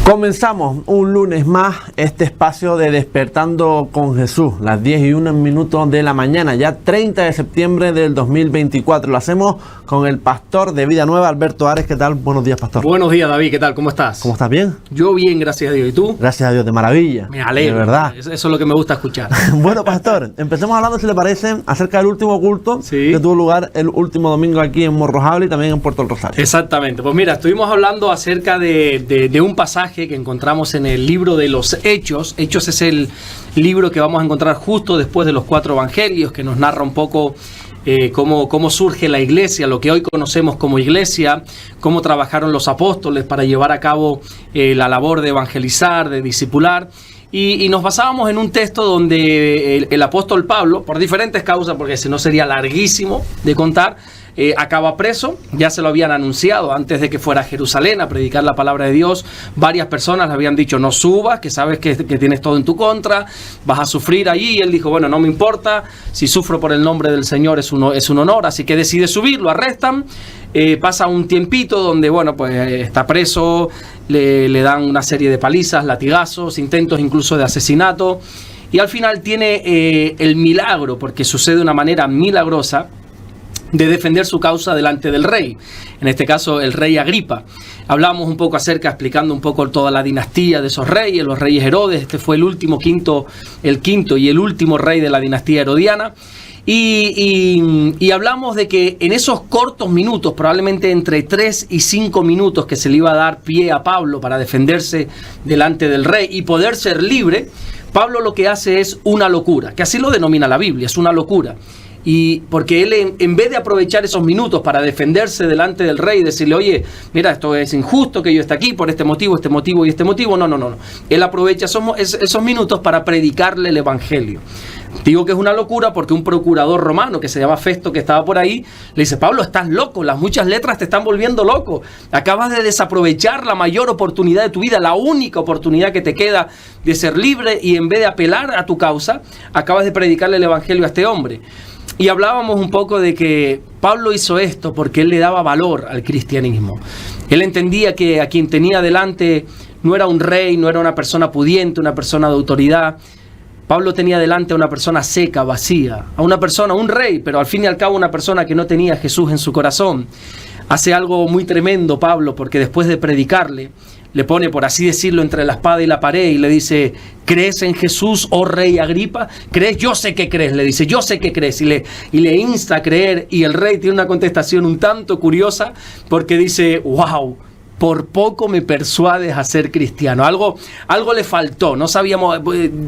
Comenzamos un lunes más este espacio de Despertando con Jesús, las 10:01 de la mañana, ya 30 de septiembre del 2024. Lo hacemos con el pastor de Vida Nueva, Alberto Ares. ¿Qué tal? Buenos días, pastor. Buenos días, David. ¿Qué tal? ¿Cómo estás? ¿Cómo estás? ¿Bien? Yo bien, gracias a Dios. ¿Y tú? Gracias a Dios, de maravilla. Me alegro. De verdad. Eso es lo que me gusta escuchar. Bueno, pastor, empecemos hablando, si le parece, acerca del último culto que tuvo lugar el último domingo aquí en Morrojable y también en Puerto del Rosario. Exactamente. Pues mira, estuvimos hablando acerca de un pasaje que encontramos en el libro de los Hechos. Hechos es el libro que vamos a encontrar justo después de los 4 evangelios, que nos narra un poco cómo surge la iglesia, lo que hoy conocemos como iglesia, cómo trabajaron los apóstoles para llevar a cabo la labor de evangelizar, de discipular. Y nos basábamos en un texto donde el apóstol Pablo, por diferentes causas, porque si no sería larguísimo de contar, acaba preso. Ya se lo habían anunciado antes de que fuera a Jerusalén a predicar la palabra de Dios. Varias personas le habían dicho: no subas, que sabes que tienes todo en tu contra, vas a sufrir allí. Y él dijo: bueno, no me importa, si sufro por el nombre del Señor es un honor. Así que decide subir, lo arrestan. Pasa un tiempito donde, bueno, pues está preso, le dan una serie de palizas, latigazos, intentos incluso de asesinato. Y al final tiene el milagro, porque sucede de una manera milagrosa, de defender su causa delante del rey, en este caso el rey Agripa. Hablamos un poco explicando un poco toda la dinastía de esos reyes, los reyes Herodes. Este fue el quinto y el último rey de la dinastía herodiana. Y hablamos de que en esos cortos minutos, probablemente entre 3 y 5 minutos que se le iba a dar pie a Pablo para defenderse delante del rey y poder ser libre, Pablo lo que hace es una locura, que así lo denomina la Biblia, es una locura. Y porque él, en vez de aprovechar esos minutos para defenderse delante del rey y decirle: oye, mira, esto es injusto que yo esté aquí por este motivo y este motivo, no. Él aprovecha esos minutos para predicarle el evangelio. Digo que es una locura porque un procurador romano que se llama Festo, que estaba por ahí, le dice: Pablo, estás loco, las muchas letras te están volviendo loco, acabas de desaprovechar la mayor oportunidad de tu vida, la única oportunidad que te queda de ser libre, y en vez de apelar a tu causa, acabas de predicarle el evangelio a este hombre. Y hablábamos un poco de que Pablo hizo esto porque él le daba valor al cristianismo. Él entendía que a quien tenía delante no era un rey, no era una persona pudiente, una persona de autoridad. Pablo tenía delante a una persona seca, vacía, a una persona, un rey, pero al fin y al cabo una persona que no tenía a Jesús en su corazón. Hace algo muy tremendo Pablo, porque después de predicarle, le pone, por así decirlo, entre la espada y la pared y le dice: ¿crees en Jesús, oh rey Agripa? ¿Crees? Yo sé que crees, le dice, yo sé que crees. Y le insta a creer, y el rey tiene una contestación un tanto curiosa, porque dice: wow, por poco me persuades a ser cristiano. Algo le faltó, no sabíamos,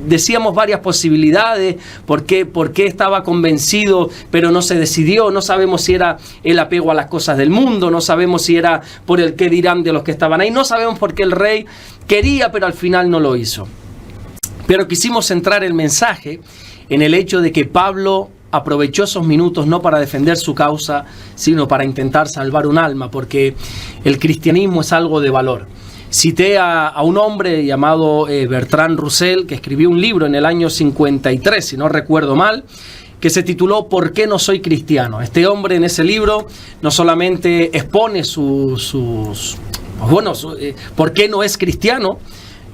decíamos varias posibilidades, por qué estaba convencido, pero no se decidió. No sabemos si era el apego a las cosas del mundo, no sabemos si era por el qué dirán de los que estaban ahí, no sabemos por qué el rey quería, pero al final no lo hizo. Pero quisimos centrar el mensaje en el hecho de que Pablo aprovechó esos minutos no para defender su causa, sino para intentar salvar un alma, porque el cristianismo es algo de valor. Cité a un hombre llamado Bertrand Russell, que escribió un libro en el año 53, si no recuerdo mal, que se tituló ¿Por qué no soy cristiano? Este hombre en ese libro no solamente expone por qué no es cristiano,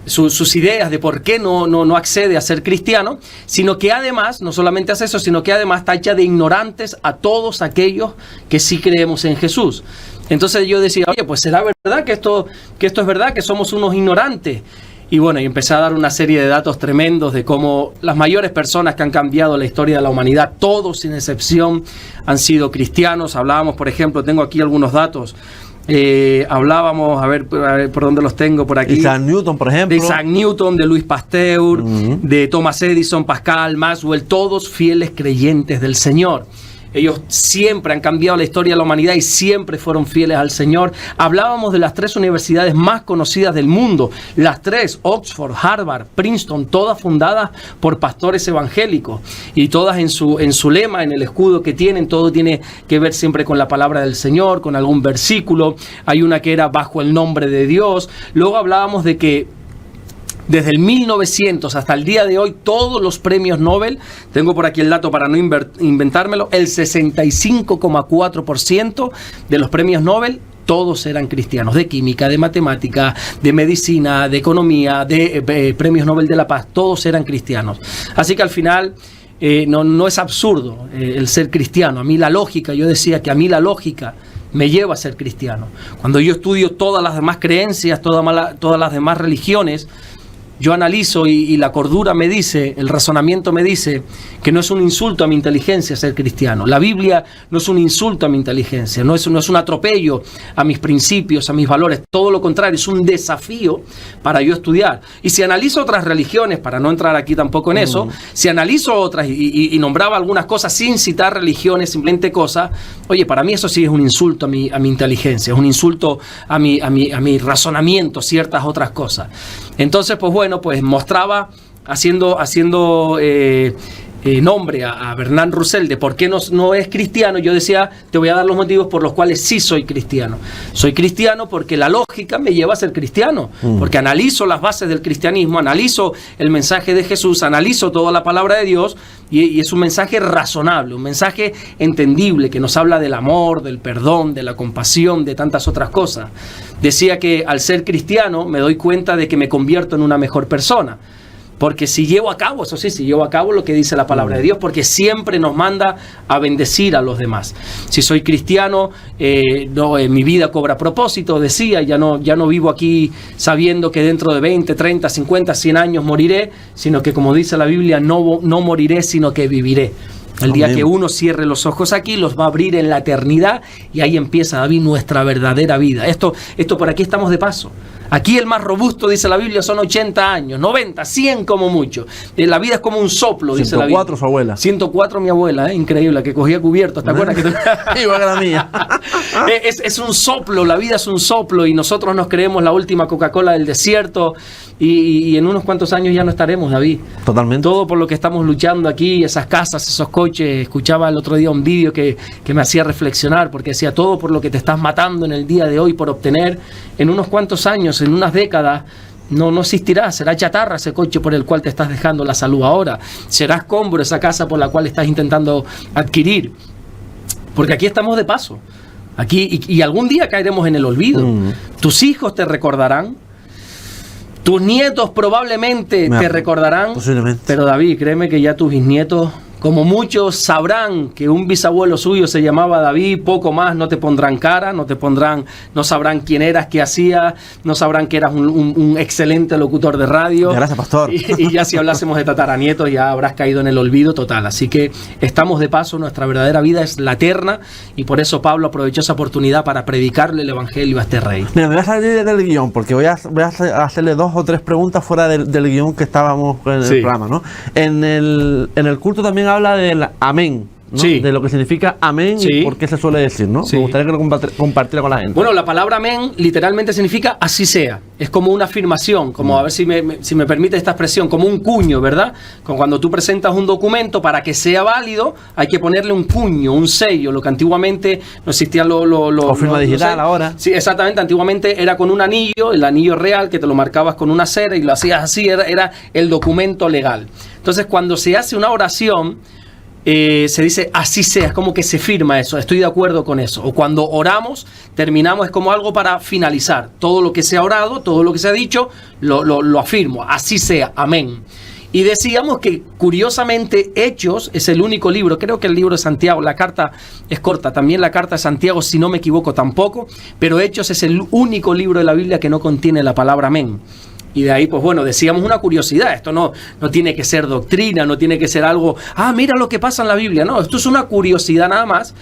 sus ideas de por qué no accede a ser cristiano, sino que además, no solamente hace eso, sino que además tacha de ignorantes a todos aquellos que sí creemos en Jesús. Entonces yo decía: oye, pues ¿será verdad que esto es verdad, que somos unos ignorantes? Y bueno, y empecé a dar una serie de datos tremendos de cómo las mayores personas que han cambiado la historia de la humanidad, todos sin excepción, han sido cristianos. Hablábamos, por ejemplo, tengo aquí algunos datos. Hablábamos, a ver por dónde los tengo por aquí. Isaac Newton, por ejemplo. De Isaac Newton, de Louis Pasteur, de Thomas Edison, Pascal, Maxwell, todos fieles creyentes del Señor. Ellos siempre han cambiado la historia de la humanidad y siempre fueron fieles al Señor. Hablábamos de las 3 universidades más conocidas del mundo, las 3, Oxford, Harvard, Princeton, todas fundadas por pastores evangélicos, y todas en su lema, en el escudo que tienen, todo tiene que ver siempre con la palabra del Señor, con algún versículo. Hay una que era bajo el nombre de Dios. Luego hablábamos de que desde el 1900 hasta el día de hoy, todos los premios Nobel, tengo por aquí el dato para no inventármelo, el 65,4% de los premios Nobel todos eran cristianos, de química, de matemática, de medicina, de economía, de premios Nobel de la Paz, todos eran cristianos. Así que al final no es absurdo el ser cristiano. A mí la lógica, yo decía que a mí la lógica me lleva a ser cristiano. Cuando yo estudio todas las demás creencias, todas las demás religiones, yo analizo y la cordura me dice, el razonamiento me dice que no es un insulto a mi inteligencia ser cristiano. La Biblia no es un insulto a mi inteligencia, no es un atropello a mis principios, a mis valores. Todo lo contrario, es un desafío para yo estudiar. Y si analizo otras religiones, para no entrar aquí tampoco en eso, si analizo otras y nombraba algunas cosas sin citar religiones, simplemente cosas, oye, para mí eso sí es un insulto a mi inteligencia, es un insulto a mi razonamiento, ciertas otras cosas. Entonces, pues bueno, pues mostraba haciendo nombre a Bernard Russell de por qué no es cristiano. Yo decía, te voy a dar los motivos por los cuales sí soy cristiano. Soy cristiano porque la lógica me lleva a ser cristiano, porque analizo las bases del cristianismo, analizo el mensaje de Jesús, analizo toda la palabra de Dios y es un mensaje razonable, un mensaje entendible que nos habla del amor, del perdón, de la compasión, de tantas otras cosas. Decía que al ser cristiano me doy cuenta de que me convierto en una mejor persona. Porque si llevo a cabo, eso sí, si llevo a cabo lo que dice la palabra de Dios, porque siempre nos manda a bendecir a los demás. Si soy cristiano, mi vida cobra propósito, decía, ya no vivo aquí sabiendo que dentro de 20, 30, 50, 100 años moriré, sino que como dice la Biblia, no moriré, sino que viviré. El día que uno cierre los ojos aquí, los va a abrir en la eternidad y ahí empieza, David, nuestra verdadera vida. Esto por aquí estamos de paso. Aquí el más robusto, dice la Biblia, son 80 años, 90, 100 como mucho. La vida es como un soplo, dice la Biblia. 104 su abuela. 104 mi abuela, increíble, que cogía cubiertos, ¿te acuerdas? Igual que la mía. Es un soplo, la vida es un soplo y nosotros nos creemos la última Coca-Cola del desierto y en unos cuantos años ya no estaremos, David. Totalmente. Todo por lo que estamos luchando aquí, esas casas, esos coches. Escuchaba el otro día un vídeo que me hacía reflexionar, porque decía, todo por lo que te estás matando en el día de hoy por obtener, en unos cuantos años, en unas décadas, no existirá, será chatarra ese coche por el cual te estás dejando la salud ahora, será escombro esa casa por la cual estás intentando adquirir, porque aquí estamos de paso, aquí y algún día caeremos en el olvido. Tus hijos te recordarán, tus nietos probablemente te recordarán, pero David, créeme que ya tus bisnietos, como muchos sabrán que un bisabuelo suyo se llamaba David, poco más, no te pondrán cara, no sabrán quién eras, qué hacías, no sabrán que eras un excelente locutor de radio. Gracias, pastor. Y ya si hablásemos de tataranietos ya habrás caído en el olvido total. Así que estamos de paso, nuestra verdadera vida es la eterna y por eso Pablo aprovechó esa oportunidad para predicarle el evangelio a este rey. Mira, me voy a salir del guión porque voy a hacerle 2 o 3 preguntas fuera del guión que estábamos en el programa, ¿no? En el culto también habla del amén, ¿no? Sí. De lo que significa amén y por qué se suele decir, ¿no? Sí. Me gustaría que lo compartiera con la gente. Bueno, la palabra amén literalmente significa así sea. Es como una afirmación, como a ver si me permite esta expresión, como un cuño, ¿verdad? Como cuando tú presentas un documento para que sea válido, hay que ponerle un cuño, un sello, lo que antiguamente no existían o firma digital ahora. Sí, exactamente, antiguamente era con un anillo, el anillo real que te lo marcabas con una cera y lo hacías así, era el documento legal. Entonces, cuando se hace una oración, se dice así sea, es como que se firma eso, estoy de acuerdo con eso. O cuando oramos, terminamos, es como algo para finalizar. Todo lo que se ha orado, todo lo que se ha dicho, lo afirmo, así sea, amén. Y decíamos que curiosamente Hechos es el único libro, creo que el libro de Santiago, la carta es corta, también la carta de Santiago, si no me equivoco tampoco, pero Hechos es el único libro de la Biblia que no contiene la palabra amén. Y de ahí, pues bueno, decíamos una curiosidad. Esto no tiene que ser doctrina, no tiene que ser algo, mira lo que pasa en la Biblia. No, esto es una curiosidad nada más,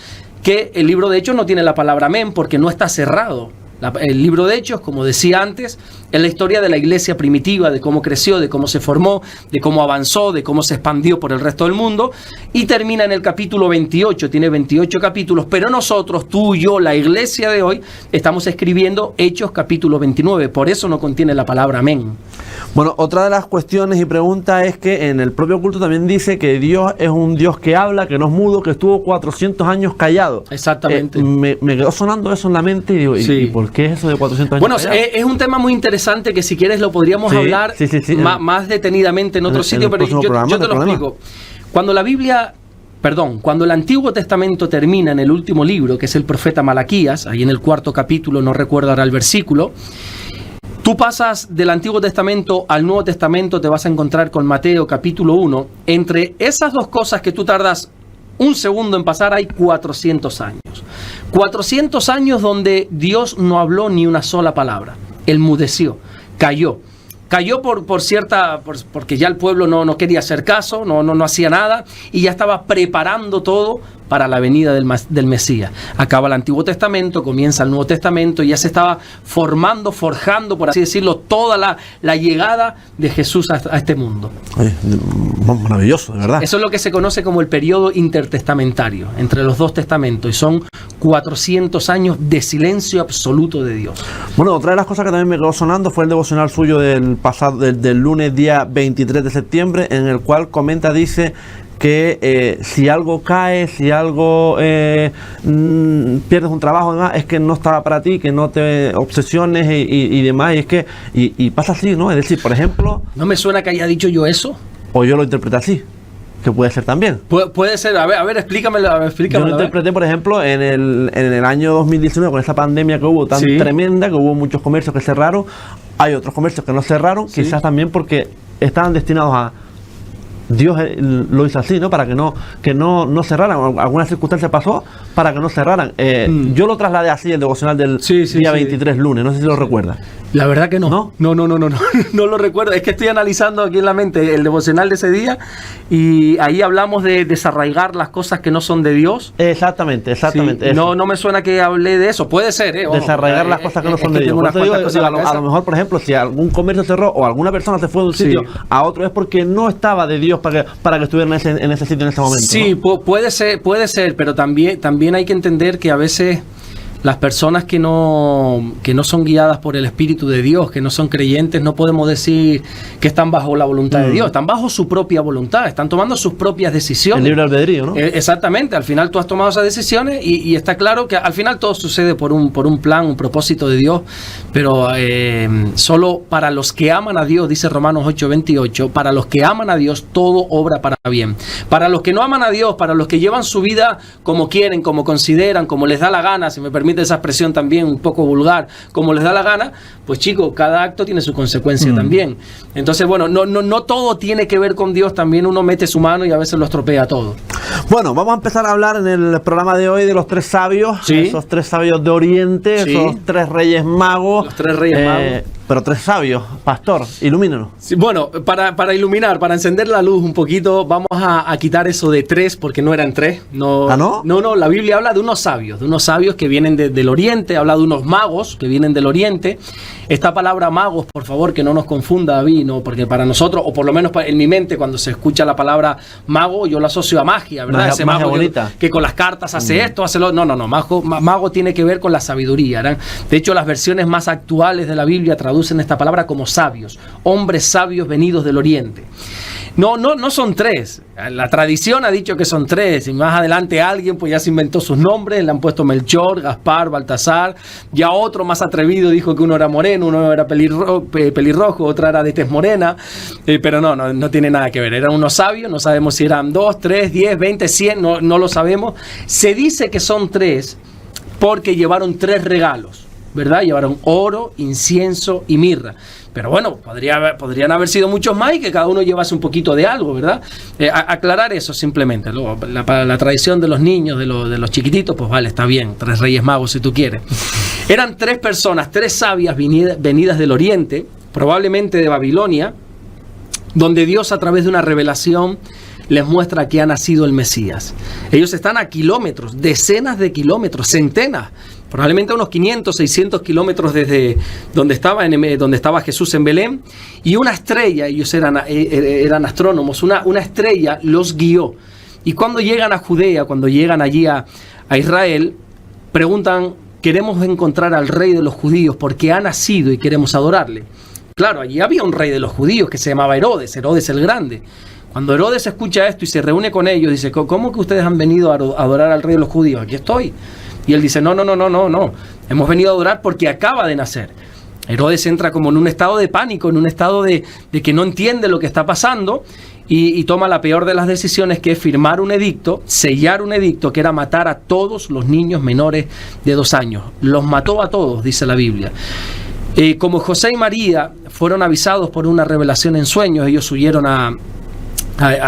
que el libro de Hechos no tiene la palabra amén porque no está cerrado. El libro de Hechos, como decía antes, es la historia de la iglesia primitiva, de cómo creció, de cómo se formó, de cómo avanzó, de cómo se expandió por el resto del mundo, y termina en el capítulo 28, tiene 28 capítulos, pero nosotros, tú y yo, la iglesia de hoy, estamos escribiendo Hechos capítulo 29, por eso no contiene la palabra amén. Bueno, otra de las cuestiones y preguntas es que en el propio culto también dice que Dios es un Dios que habla, que no es mudo, que estuvo 400 años callado. Exactamente. Me quedó sonando eso en la mente y digo, ¿y por qué es eso de 400 años bueno, callado? Es un tema muy interesante que si quieres lo podríamos hablar más detenidamente en otro sitio, pero yo te lo explico. Cuando la Biblia Cuando el Antiguo Testamento termina en el último libro, que es el profeta Malaquías, ahí en el 4º capítulo, no recuerdo ahora el versículo, tú pasas del Antiguo Testamento al Nuevo Testamento, te vas a encontrar con Mateo capítulo 1. Entre esas dos cosas que tú tardas un segundo en pasar, hay 400 años. 400 años donde Dios no habló ni una sola palabra. Enmudeció, cayó. Cayó porque ya el pueblo no quería hacer caso, no hacía nada, y ya estaba preparando todo para la venida del Mesías. Acaba el Antiguo Testamento, comienza el Nuevo Testamento, y ya se estaba forjando, por así decirlo, toda la llegada de Jesús a este mundo. Maravilloso, de verdad. Eso es lo que se conoce como el periodo intertestamentario, entre los dos testamentos, y son 400 años de silencio absoluto de Dios. Bueno, otra de las cosas que también me quedó sonando fue el devocional suyo del lunes día 23 de septiembre, en el cual dice que si algo cae, si algo pierdes un trabajo, demás, es que no estaba para ti, que no te obsesiones y demás, y pasa así, ¿no? Es decir, por ejemplo... ¿No me suena que haya dicho yo eso? O yo lo interpreté así, que puede ser también. Puede ser, a ver, explícamelo. Yo lo interpreté, por ejemplo, en el año 2019, con esa pandemia que hubo tan tremenda, que hubo muchos comercios que cerraron, hay otros comercios que no cerraron, quizás también porque estaban destinados a... Dios lo hizo así, ¿no? Para que no cerraran. Alguna circunstancia pasó para que no cerraran. Yo lo trasladé así, el devocional del día 23 lunes. No sé si lo recuerdas. La verdad que no. No lo recuerdo. Es que estoy analizando aquí en la mente el devocional de ese día, y ahí hablamos de desarraigar las cosas que no son de Dios. Exactamente. Sí, no me suena que hablé de eso. Puede ser, ¿eh? Desarraigar las cosas que no son de Dios. A lo mejor, por ejemplo, si algún comercio cerró o alguna persona se fue de un sitio a otro, es porque no estaba de Dios para que estuviera en ese sitio en ese momento. Sí, ¿no? puede ser, pero también hay que entender que a veces las personas que no son guiadas por el Espíritu de Dios, que no son creyentes, no podemos decir que están bajo la voluntad de Dios, están bajo su propia voluntad, están tomando sus propias decisiones. El libre albedrío, ¿no? Exactamente, al final tú has tomado esas decisiones, y está claro que al final todo sucede por un plan, un propósito de Dios, pero solo para los que aman a Dios, dice Romanos 8:28, para los que aman a Dios todo obra para bien. Para los que no aman a Dios, para los que llevan su vida como quieren, como consideran, como les da la gana, si me permite esa expresión también un poco vulgar, como les da la gana, pues chicos, cada acto tiene su consecuencia también. Entonces, bueno, no todo tiene que ver con Dios, también uno mete su mano y a veces lo estropea todo. Bueno, vamos a empezar a hablar en el programa de hoy de los 3 sabios, esos 3 sabios de Oriente, esos 3 reyes magos. Los 3 reyes magos. Pero 3 sabios, pastor, ilumínanos. Sí, bueno, para iluminar, para encender la luz un poquito, vamos a quitar eso de 3, porque no eran 3. ¿Ah, no? No, la Biblia habla de unos sabios que vienen del Oriente, habla de unos magos que vienen del Oriente. Esta palabra magos, por favor, que no nos confunda, David, ¿no? Porque para nosotros, o por lo menos en mi mente, cuando se escucha la palabra mago, yo lo asocio a magia, ¿verdad? Ese mago que con las cartas hace esto, hace lo... No, mago tiene que ver con la sabiduría, ¿verdad? De hecho, las versiones más actuales de la Biblia traducen esta palabra como sabios, hombres sabios venidos del Oriente. No son 3. La tradición ha dicho que son 3. Y más adelante alguien pues ya se inventó sus nombres. Le han puesto Melchor, Gaspar, Baltasar. Ya otro más atrevido dijo que uno era moreno, uno era pelirrojo, otra era de tez morena. Pero no tiene nada que ver. Eran unos sabios. No sabemos si eran 2, 3, 10, 20, 100. No lo sabemos. Se dice que son 3 porque llevaron 3 regalos, ¿verdad? Llevaron oro, incienso y mirra. Pero bueno, podrían haber sido muchos más y que cada uno llevase un poquito de algo, ¿verdad? Aclarar eso simplemente. Para la tradición de los niños, de los chiquititos, pues vale, está bien. 3 reyes magos si tú quieres. Eran 3 personas, 3 sabias venidas del Oriente, probablemente de Babilonia, donde Dios a través de una revelación les muestra que ha nacido el Mesías. Ellos están a kilómetros, decenas de kilómetros, centenas, probablemente unos 500, 600 kilómetros desde donde estaba Jesús en Belén, y una estrella, ellos eran astrónomos, una estrella los guió. Y cuando llegan a Judea, cuando llegan allí a Israel, preguntan: queremos encontrar al rey de los judíos porque ha nacido y queremos adorarle. Claro, allí había un rey de los judíos que se llamaba Herodes el Grande. Cuando Herodes escucha esto y se reúne con ellos, dice: ¿cómo que ustedes han venido a adorar al rey de los judíos? Aquí estoy. Y él dice: no. Hemos venido a adorar porque acaba de nacer. Herodes entra como en un estado de pánico, en un estado de que no entiende lo que está pasando. y toma la peor de las decisiones, que es firmar un edicto, sellar un edicto, que era matar a todos los niños menores de 2 años. Los mató a todos, dice la Biblia. Como José y María fueron avisados por una revelación en sueños, ellos huyeron a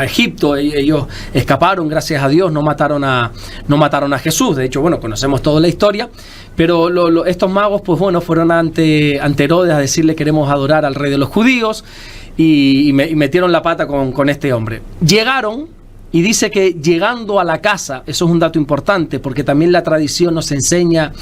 Egipto, ellos escaparon, gracias a Dios, no mataron a Jesús. De hecho, bueno, conocemos toda la historia, pero estos magos, pues bueno, fueron ante Herodes a decirle: queremos adorar al rey de los judíos, y metieron la pata con este hombre. Llegaron, y dice que llegando a la casa, eso es un dato importante, porque también la tradición nos enseña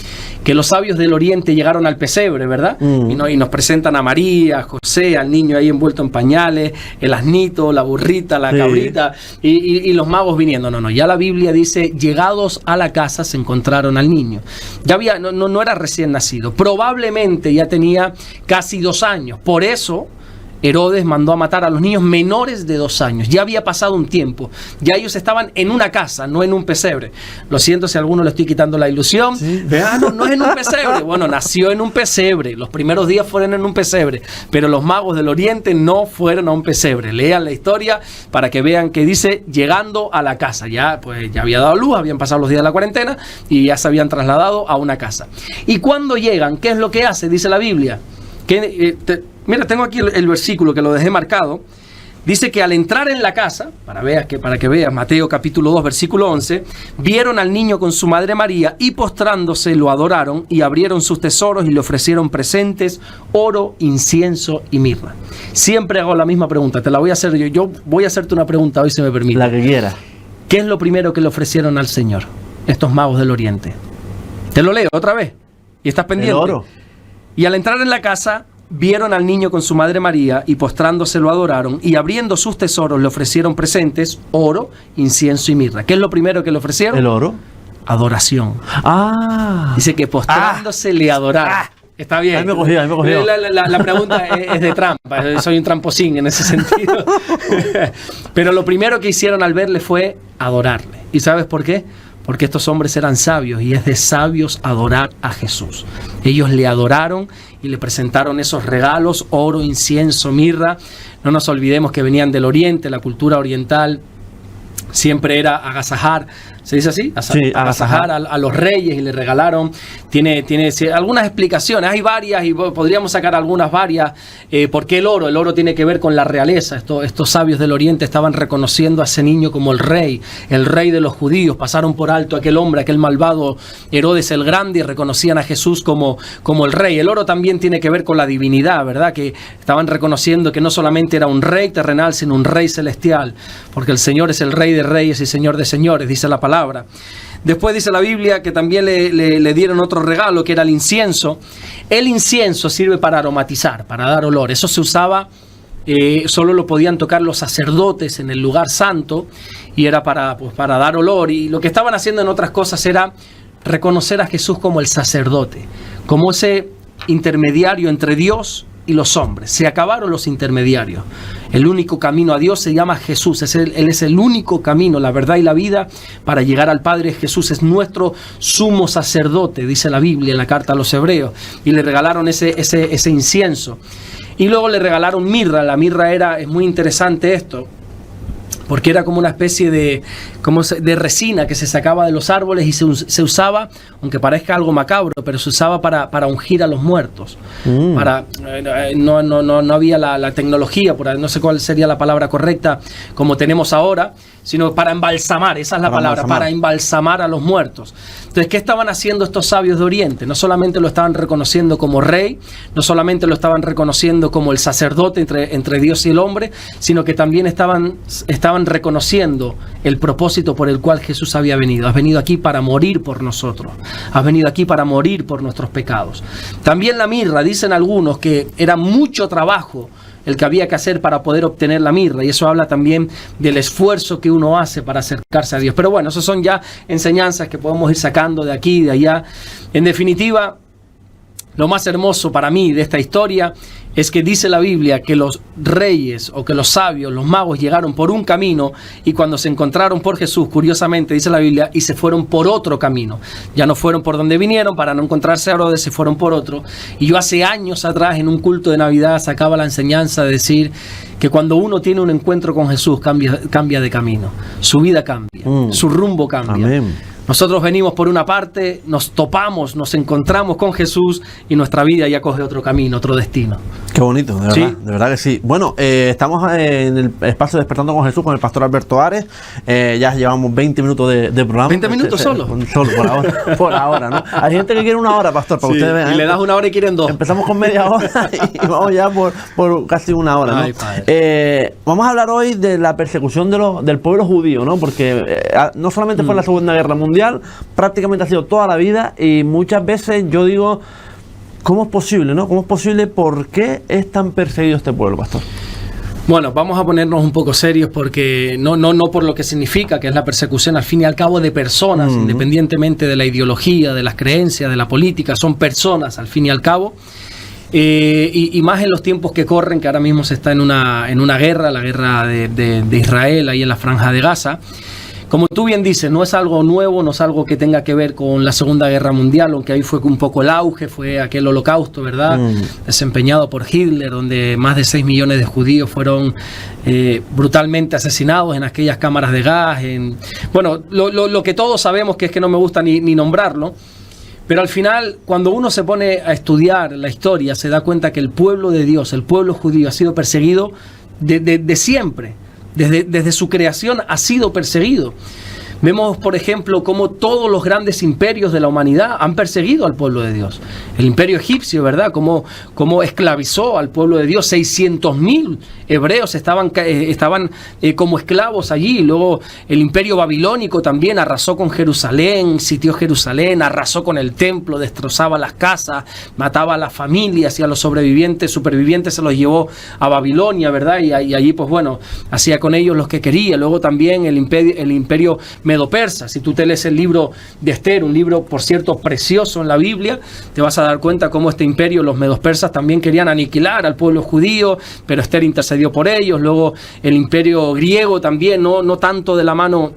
que los sabios del Oriente llegaron al pesebre, ¿verdad? Y nos presentan a María, a José, al niño ahí envuelto en pañales, el asnito, la burrita, la cabrita, y los magos viniendo. No, ya la Biblia dice: llegados a la casa se encontraron al niño. Ya había, no era recién nacido, probablemente ya tenía casi 2 años. Por eso Herodes mandó a matar a los niños menores de 2 años. Ya había pasado un tiempo. Ya ellos estaban en una casa, no en un pesebre. Lo siento si a alguno le estoy quitando la ilusión. ¿Sí? No es en un pesebre. Bueno, nació en un pesebre. Los primeros días fueron en un pesebre. Pero los magos del Oriente no fueron a un pesebre. Lean la historia para que vean que dice: llegando a la casa. Ya había dado luz, habían pasado los días de la cuarentena y ya se habían trasladado a una casa. Y cuando llegan, ¿qué es lo que hace? Dice la Biblia. Mira, tengo aquí el versículo que lo dejé marcado. Dice que al entrar en la casa, para que veas, Mateo capítulo 2, versículo 11, vieron al niño con su madre María, y postrándose lo adoraron, y abrieron sus tesoros y le ofrecieron presentes, oro, incienso y mirra. Siempre hago la misma pregunta, te la voy a hacer yo. Yo voy a hacerte una pregunta hoy, si me permite. La que quiera. ¿Qué es lo primero que le ofrecieron al Señor estos magos del Oriente? Te lo leo otra vez, y estás pendiente. El oro. Y al entrar en la casa, vieron al niño con su madre María, y postrándose lo adoraron, y abriendo sus tesoros le ofrecieron presentes, oro, incienso y mirra. ¿Qué es lo primero que le ofrecieron? El oro. Adoración. Dice que postrándose le adoraron. Está bien. Ahí me cogió. La pregunta es de trampa. Soy un tramposín en ese sentido. Pero lo primero que hicieron al verle fue adorarle. ¿Y sabes por qué? Porque estos hombres eran sabios, y es de sabios adorar a Jesús. Ellos le adoraron y le presentaron esos regalos: oro, incienso, mirra. No nos olvidemos que venían del Oriente. La cultura oriental siempre era agasajar. ¿Se dice así? Sí, agasajar a los reyes, y le regalaron. Tiene algunas explicaciones, hay varias, y podríamos sacar varias. ¿Por qué el oro? El oro tiene que ver con la realeza. Estos sabios del Oriente estaban reconociendo a ese niño como el rey de los judíos. Pasaron por alto a aquel hombre, aquel malvado Herodes el Grande, y reconocían a Jesús como el rey. El oro también tiene que ver con la divinidad, ¿verdad? Que estaban reconociendo que no solamente era un rey terrenal, sino un rey celestial, porque el Señor es el rey de reyes y señor de señores, dice la palabra. Después dice la Biblia que también le dieron otro regalo, que era el incienso. El incienso sirve para aromatizar, para dar olor. Eso se usaba, solo lo podían tocar los sacerdotes en el lugar santo, y era para dar olor. Y lo que estaban haciendo en otras cosas era reconocer a Jesús como el sacerdote, como ese intermediario entre Dios y los hombres. Se acabaron los intermediarios. El único camino a Dios se llama Jesús. Él es el único camino, la verdad y la vida para llegar al Padre. Jesús es nuestro sumo sacerdote, dice la Biblia en la carta a los Hebreos. Y le regalaron ese incienso. Y luego le regalaron mirra. La mirra es muy interesante esto, porque era como una especie de resina que se sacaba de los árboles, y se usaba, aunque parezca algo macabro, pero se usaba para ungir a los muertos. No había la tecnología, no sé cuál sería la palabra correcta, como tenemos ahora, sino para embalsamar, esa es la palabra, para embalsamar a los muertos. Entonces, ¿qué estaban haciendo estos sabios de Oriente? No solamente lo estaban reconociendo como rey, no solamente lo estaban reconociendo como el sacerdote entre Dios y el hombre, sino que también estaban reconociendo el propósito por el cual Jesús había venido. Has venido aquí para morir por nosotros. Has venido aquí para morir por nuestros pecados. También la mirra, dicen algunos que era mucho trabajo el que había que hacer para poder obtener la mirra, y eso habla también del esfuerzo que uno hace para acercarse a Dios. Pero bueno, esas son ya enseñanzas que podemos ir sacando de aquí y de allá. En definitiva, lo más hermoso para mí de esta historia es que dice la Biblia que los reyes o que los sabios, los magos llegaron por un camino y cuando se encontraron por Jesús, curiosamente dice la Biblia, y se fueron por otro camino. Ya no fueron por donde vinieron para no encontrarse a Herodes, se fueron por otro. Y yo hace años atrás en un culto de Navidad sacaba la enseñanza de decir que cuando uno tiene un encuentro con Jesús cambia de camino, su vida cambia, su rumbo cambia. Amén. Nosotros venimos por una parte, nos topamos, nos encontramos con Jesús y nuestra vida ya coge otro camino, otro destino. Qué bonito, de verdad, ¿Sí? De verdad que sí. Bueno, estamos en el espacio Despertando con Jesús con el pastor Alberto Ares. Ya llevamos 20 minutos de programa. ¿20 minutos solo? Solo, por ahora, por ahora, ¿no? Hay gente que quiere una hora, pastor, para Sí, ustedes vean. y le das una hora y quieren dos. Empezamos con media hora y vamos ya por casi una hora, ¿no? Ay, padre. Vamos a hablar hoy de la persecución del pueblo judío, ¿no? Porque no solamente fue en la Segunda Guerra Mundial, prácticamente ha sido toda la vida y muchas veces yo digo, ¿cómo es posible, no? ¿Cómo es posible? ¿Por qué es tan perseguido este pueblo, pastor? Bueno, vamos a ponernos un poco serios porque no por lo que significa, que es la persecución al fin y al cabo de personas, independientemente de la ideología, de las creencias, de la política, son personas al fin y al cabo. Y más en los tiempos que corren, que ahora mismo se está en una guerra, la guerra de Israel ahí en la Franja de Gaza. Como tú bien dices, no es algo nuevo, no es algo que tenga que ver con la Segunda Guerra Mundial, aunque ahí fue un poco el auge, fue aquel holocausto, ¿verdad? Desempeñado por Hitler, donde más de 6 millones de judíos fueron brutalmente asesinados en aquellas cámaras de gas. Bueno, lo que todos sabemos, que es que no me gusta ni nombrarlo, pero al final, cuando uno se pone a estudiar la historia, se da cuenta que el pueblo de Dios, el pueblo judío, ha sido perseguido de siempre. Desde su creación ha sido perseguido. Vemos, por ejemplo, cómo todos los grandes imperios de la humanidad han perseguido al pueblo de Dios. El imperio egipcio, ¿verdad? Cómo esclavizó al pueblo de Dios. 600.000 hebreos estaban como esclavos allí. Luego el imperio babilónico también arrasó con Jerusalén, sitió Jerusalén, arrasó con el templo, destrozaba las casas, mataba a las familias y a los supervivientes se los llevó a Babilonia, ¿verdad? Y allí, pues bueno, hacía con ellos lo que quería. Luego también el imperio medo-persa. Si tú te lees el libro de Esther, un libro, por cierto, precioso en la Biblia, te vas a dar cuenta cómo este imperio, los medo-persas, también querían aniquilar al pueblo judío, pero Esther intercedió por ellos. Luego el imperio griego también, no tanto de la mano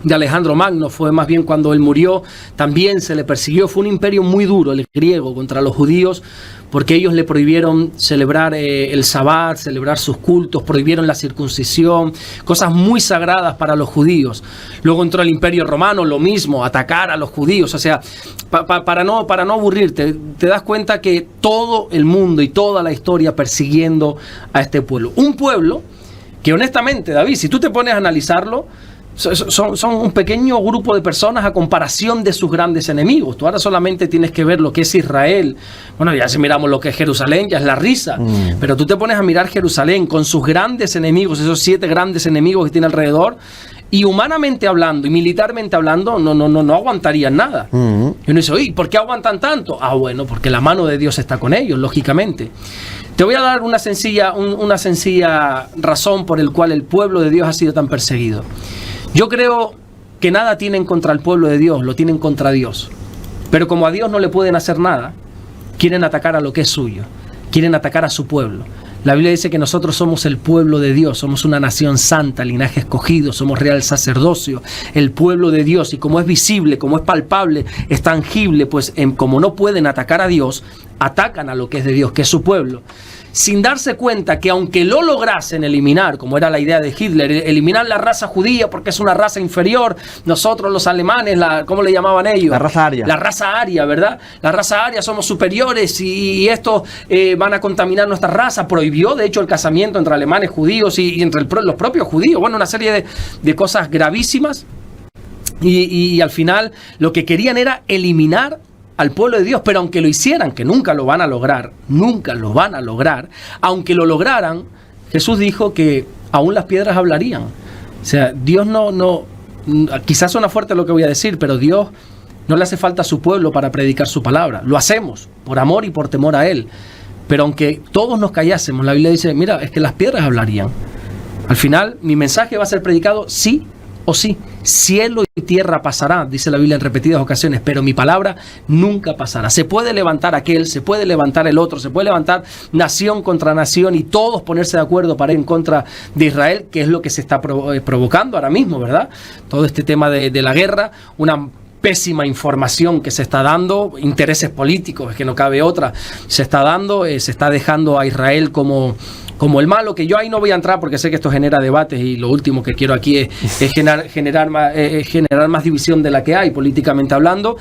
de Alejandro Magno, fue más bien cuando él murió, también se le persiguió. Fue un imperio muy duro, el griego, contra los judíos, porque ellos le prohibieron celebrar el Sabbat, celebrar sus cultos, prohibieron la circuncisión, cosas muy sagradas para los judíos. Luego entró el imperio romano, lo mismo, atacar a los judíos. O sea, para no aburrirte, te das cuenta que todo el mundo y toda la historia persiguiendo a este pueblo. Un pueblo que honestamente, David, si tú te pones a analizarlo, son un pequeño grupo de personas a comparación de sus grandes enemigos. Tú ahora solamente tienes que ver lo que es Israel. Bueno, ya si miramos lo que es Jerusalén, ya es la risa. Pero tú te pones a mirar Jerusalén con sus grandes enemigos, esos 7 grandes enemigos que tiene alrededor, y humanamente hablando y militarmente hablando, no aguantarían nada. Y uno dice, oye, ¿por qué aguantan tanto? Ah, bueno, porque la mano de Dios está con ellos, lógicamente. Te voy a dar una sencilla razón por el cual el pueblo de Dios ha sido tan perseguido. Yo creo que nada tienen contra el pueblo de Dios, lo tienen contra Dios. Pero como a Dios no le pueden hacer nada, quieren atacar a lo que es suyo, quieren atacar a su pueblo. La Biblia dice que nosotros somos el pueblo de Dios, somos una nación santa, linaje escogido, somos real sacerdocio, el pueblo de Dios. Y como es visible, como es palpable, es tangible, pues como no pueden atacar a Dios, atacan a lo que es de Dios, que es su pueblo. Sin darse cuenta que aunque lo lograsen eliminar, como era la idea de Hitler, eliminar la raza judía porque es una raza inferior, nosotros los alemanes, ¿cómo le llamaban ellos? La raza aria. La raza aria, ¿verdad? La raza aria somos superiores y estos van a contaminar nuestra raza. Prohibió, de hecho, el casamiento entre alemanes, judíos y entre los propios judíos. Bueno, una serie de cosas gravísimas. Y al final lo que querían era eliminar al pueblo de Dios, pero aunque lo hicieran, que nunca lo van a lograr, aunque lo lograran, Jesús dijo que aún las piedras hablarían. O sea, Dios quizás suena fuerte lo que voy a decir, pero Dios no le hace falta a su pueblo para predicar su palabra. Lo hacemos por amor y por temor a Él. Pero aunque todos nos callásemos, la Biblia dice, mira, es que las piedras hablarían. Al final, mi mensaje va a ser predicado sí O sí, cielo y tierra pasará, dice la Biblia en repetidas ocasiones, pero mi palabra nunca pasará. Se puede levantar aquel, se puede levantar el otro, se puede levantar nación contra nación y todos ponerse de acuerdo para ir en contra de Israel, que es lo que se está provocando ahora mismo, ¿verdad? Todo este tema de la guerra, una pésima información que se está dando, intereses políticos, es que no cabe otra, se está dando, se está dejando a Israel como el malo, que yo ahí no voy a entrar porque sé que esto genera debates y lo último que quiero aquí es generar más división de la que hay políticamente hablando.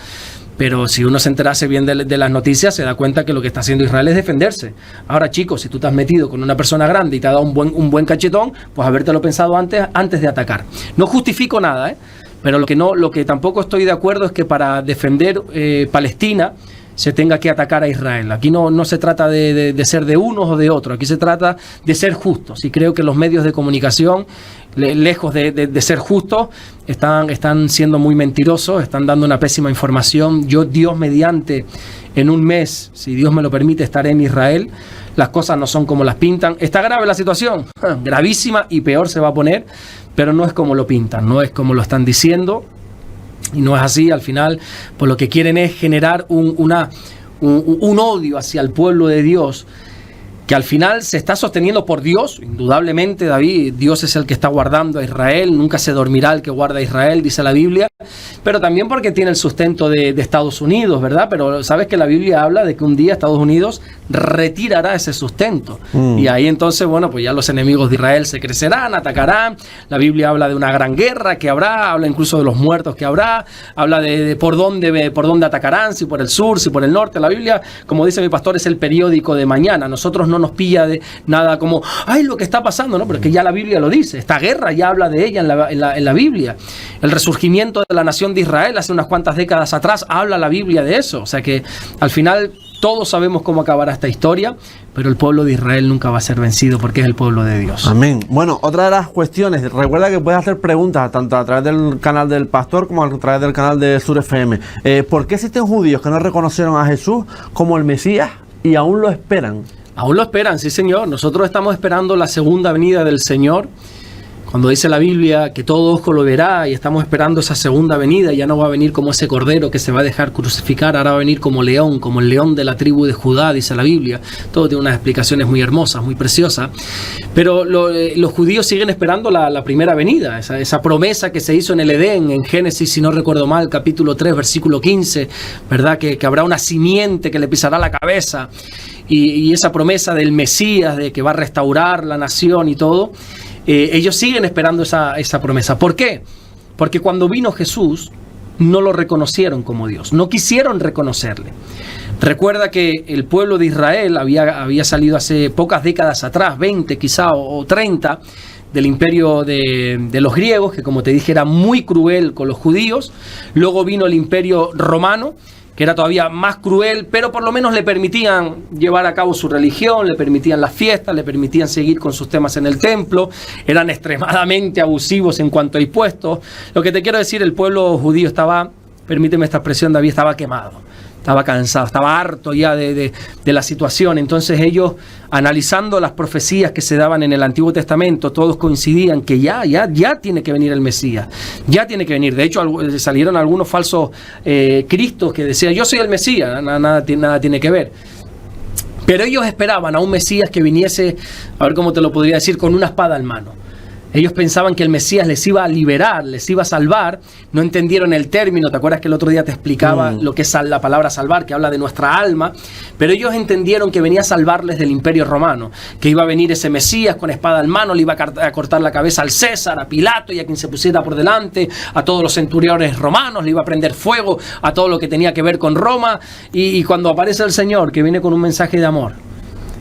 Pero si uno se enterase bien de las noticias, se da cuenta que lo que está haciendo Israel es defenderse. Ahora, chicos, si tú te has metido con una persona grande y te ha dado un buen cachetón, pues habértelo pensado antes de atacar. No justifico nada, pero lo que tampoco estoy de acuerdo es que para defender Palestina se tenga que atacar a Israel. Aquí no se trata de ser de unos o de otros, aquí se trata de ser justos. Y creo que los medios de comunicación, lejos de ser justos, están siendo muy mentirosos, están dando una pésima información. Yo, Dios mediante, en un mes, si Dios me lo permite, estaré en Israel. Las cosas no son como las pintan. ¿Está grave la situación? Gravísima, y peor se va a poner, pero no es como lo pintan, no es como lo están diciendo. Y no es así. Al final, pues lo que quieren es generar un odio hacia el pueblo de Dios, que al final se está sosteniendo por Dios, indudablemente, David. Dios es el que está guardando a Israel, nunca se dormirá el que guarda a Israel, dice la Biblia, pero también porque tiene el sustento de Estados Unidos, ¿verdad? Pero sabes que la Biblia habla de que un día Estados Unidos retirará ese sustento. Y ahí entonces, bueno, pues ya los enemigos de Israel se crecerán, atacarán. La Biblia habla de una gran guerra que habrá, habla incluso de los muertos que habrá, habla de por dónde atacarán, si por el sur, si por el norte. La Biblia, como dice mi pastor, es el periódico de mañana. Nosotros no nos pilla de nada como, ay, lo que está pasando, ¿no? Pero es que ya la Biblia lo dice. Esta guerra ya habla de ella en la Biblia. El resurgimiento de la nación de Israel hace unas cuantas décadas atrás, habla la Biblia de eso. O sea que al final todos sabemos cómo acabará esta historia, pero el pueblo de Israel nunca va a ser vencido porque es el pueblo de Dios. Amén. Bueno, otra de las cuestiones, recuerda que puedes hacer preguntas tanto a través del canal del pastor como a través del canal de Sur FM. ¿Por qué existen judíos que no reconocieron a Jesús como el Mesías y aún lo esperan? Aún lo esperan, sí, señor. Nosotros estamos esperando la segunda venida del Señor. Cuando dice la Biblia que todo ojo lo verá, y estamos esperando esa segunda venida, ya no va a venir como ese cordero que se va a dejar crucificar, ahora va a venir como león, como el león de la tribu de Judá, dice la Biblia. Todo tiene unas explicaciones muy hermosas, muy preciosas. Pero los judíos siguen esperando la primera venida, esa promesa que se hizo en el Edén, en Génesis, si no recuerdo mal, capítulo 3, versículo 15, ¿verdad? Que habrá una simiente que le pisará la cabeza, y esa promesa del Mesías, de que va a restaurar la nación y todo. Ellos siguen esperando esa promesa. ¿Por qué? Porque cuando vino Jesús, no lo reconocieron como Dios. No quisieron reconocerle. Recuerda que el pueblo de Israel había salido hace pocas décadas atrás, 20 quizá o 30, del imperio de los griegos, que como te dije era muy cruel con los judíos. Luego vino el imperio romano, que era todavía más cruel, pero por lo menos le permitían llevar a cabo su religión, le permitían las fiestas, le permitían seguir con sus temas en el templo, eran extremadamente abusivos en cuanto a impuestos. Lo que te quiero decir, el pueblo judío estaba, permíteme esta expresión, David, estaba quemado, estaba cansado, estaba harto ya de la situación. Entonces ellos, analizando las profecías que se daban en el Antiguo Testamento, todos coincidían que ya tiene que venir el Mesías, ya tiene que venir. De hecho, salieron algunos falsos cristos que decían, yo soy el Mesías, nada tiene que ver. Pero ellos esperaban a un Mesías que viniese, a ver cómo te lo podría decir, con una espada en mano. Ellos pensaban que el Mesías les iba a liberar, les iba a salvar. No entendieron el término. ¿Te acuerdas que el otro día te explicaba lo que es la palabra salvar, que habla de nuestra alma? Pero ellos entendieron que venía a salvarles del imperio romano, que iba a venir ese Mesías con espada en mano, le iba a cortar la cabeza al César, a Pilato y a quien se pusiera por delante, a todos los centuriones romanos, le iba a prender fuego a todo lo que tenía que ver con Roma. Y cuando aparece el Señor, que viene con un mensaje de amor,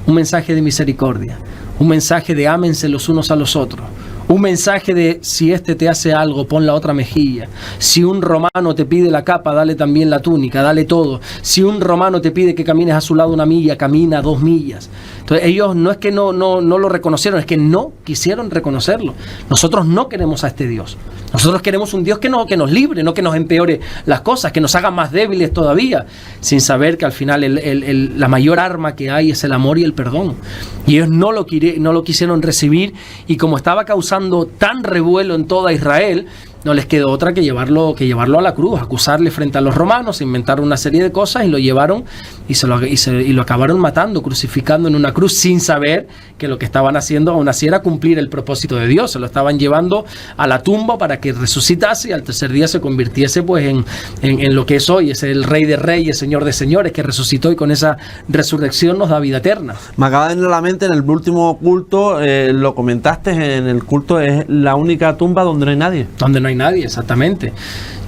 un mensaje de misericordia, un mensaje de ámense los unos a los otros, un mensaje de si este te hace algo, pon la otra mejilla. Si un romano te pide la capa, dale también la túnica, dale todo. Si un romano te pide que camines a su lado 1 milla, camina 2 millas. Entonces ellos no es que no lo reconocieron, es que no quisieron reconocerlo. Nosotros no queremos a este Dios. Nosotros queremos un Dios que nos libre, no que nos empeore las cosas, que nos haga más débiles todavía, sin saber que al final la mayor arma que hay es el amor y el perdón. Y ellos no lo quisieron recibir, y como estaba causando tan revuelo en toda Israel, no les quedó otra que llevarlo a la cruz, acusarle frente a los romanos, inventaron una serie de cosas y lo llevaron y lo acabaron matando, crucificando en una cruz, sin saber que lo que estaban haciendo aún así era cumplir el propósito de Dios. Se lo estaban llevando a la tumba para que resucitase y al tercer día se convirtiese pues en lo que es hoy, es el Rey de Reyes, Señor de Señores, que resucitó y con esa resurrección nos da vida eterna. Me acaba de venir a la mente en el último culto, lo comentaste, en el culto es la única tumba donde no hay nadie. Donde no hay nadie, exactamente.